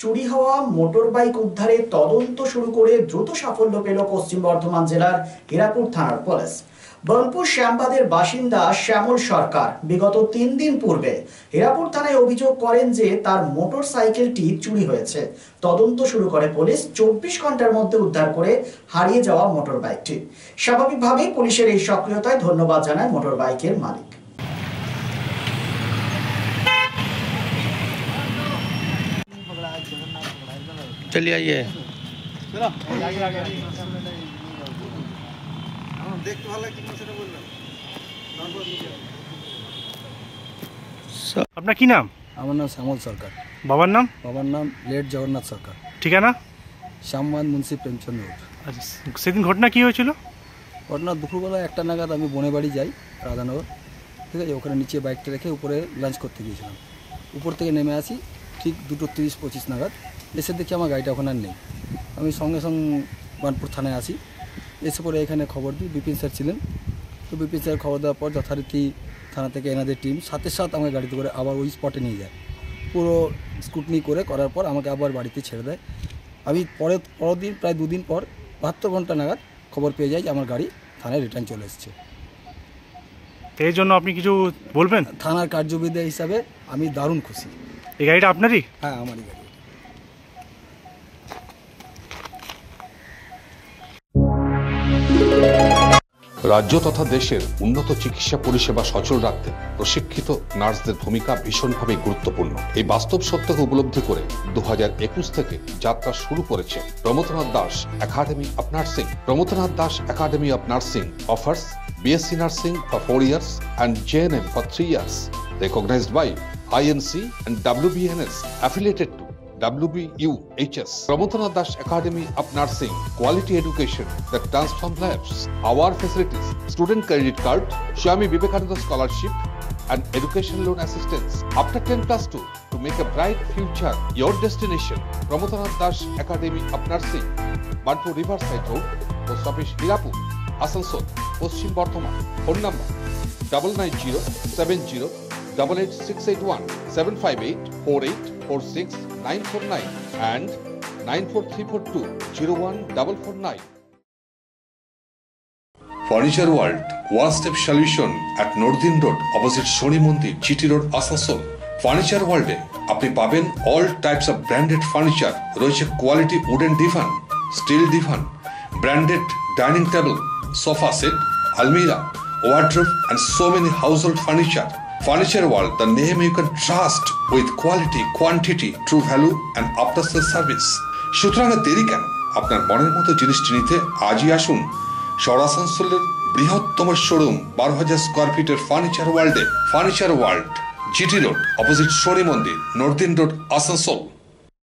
চুরি হওয়া motor bike উদ্ধারে তদন্ত শুরু করে দ্রুত সাফল্য পেল পশ্চিম বর্ধমান জেলার হীরাপুর থানার পুলিশ। বোলপুর শ্যামবাদের বাসিন্দা শ্যামল সরকার বিগত 3 দিন পূর্বে হীরাপুর থানায় অভিযোগ করেন যে তার মোটর সাইকেলটি চুরি হয়েছে। তদন্ত শুরু করে পুলিশ। 24 ঘন্টার মধ্যে উদ্ধার করে হারিয়ে যাওয়া মোটর বাইকটি। স্বাভাবিকভাবেই পুলিশের এই সক্রিয়তায় ধন্যবাদ জানায় মোটর বাইকের মালিক। चलिए आइए। আপনার কি নাম? আমার নাম শ্যামল সরকার। বাবার নাম? বাবার নাম লেট জগন্নাথ সরকার। ঠিকানা? শ্যামবাদ মুন্সি প্রেমচন্দ রোড। আচ্ছা, সেদিন ঘটনা কি হয়েছিল? ঘটনা দুপুরবেলা 1টা নাগাদ আমি বনে বাড়ি যাই, রাধানগর। ঠিক আছে, ওখানে নিচে বাইকটা রেখে উপরে লাঞ্চ করতে গিয়েছিলাম। উপর থেকে নেমে আসি ঠিক 2:30-25 নাগাদ। এসে দেখি আমার গাড়িটা ওখানে আর নেই। আমি সঙ্গে সঙ্গে বানপুর থানায় আসি। এসে পরে এখানে খবর দিই, বিপিন স্যার ছিলেন। তো বিপিন স্যার খবর দেওয়ার পর যথারীতি থানা থেকে এনাদের টিম সাথে আমাকে গাড়িতে করে আবার ওই স্পটে নিয়ে যায়। পুরো স্কুটনি করার পর আমাকে আবার বাড়িতে ছেড়ে দেয়। আমি পরের দিন প্রায় 2 দিন পর 72 ঘন্টা নাগাদ খবর পেয়ে যাই যে আমার গাড়ি থানায় রিটার্ন চলে এসেছে। এই জন্য আপনি কিছু বলবেন? থানার কার্যবিদ্যা হিসাবে আমি দারুণ খুশি। এই গাড়িটা আপনারই? হ্যাঁ, আমারই গাড়ি। রাজ্য তথা দেশের উন্নত চিকিৎসা পরিষেবা সচল রাখতে প্রশিক্ষিত নার্সদের ভূমিকা ভীষণভাবে গুরুত্বপূর্ণ। এই বাস্তব সত্যকে উপলব্ধি করে 2021 থেকে যাত্রা শুরু করেছে Pramathanath Das academy of nursing. Pramathanath Das academy of nursing offers BSc Nursing for 4 years and JNM for 3 years, recognized by INC and WBNS, affiliated to WBUHS. Prabodhanath Das Academy of Nursing, quality education that transforms lives. Our facilities: student credit card, Swami Vivekananda scholarship, and education loan assistance. After 10+2, to make a bright future your destination. Prabodhanath Das Academy of Nursing, Banpur Riverside Road, Post Office Hirapur, Asansol, Paschim Bardhaman. Phone number 9907088681, 7584846 and 94342014449. Furniture World, one-step solution at Nordin Road, opposite Shoni Mondir, GT Road, Asansol. Furniture World এ আপনি পাবেন all types of branded furniture, রয়েছে quality wooden divan, steel divan, branded dining table, sofa set, almirah, wardrobe and so many household furniture. Furniture World, the name you can trust with quality, quantity, true value and after sales service. সুতরাং দেরি কেন? আপনার মনের মতো জিনিসটি নিতে আজই আসুন শহর আসানসোলের বৃহত্তম শোরুম 12,000 স্কয়ার ফিটের ফার্নিচার ওয়ার্ল্ডে। Furniture world, GT road, opposite Shani Mandir, নর্দিন রোড, আসানসোল।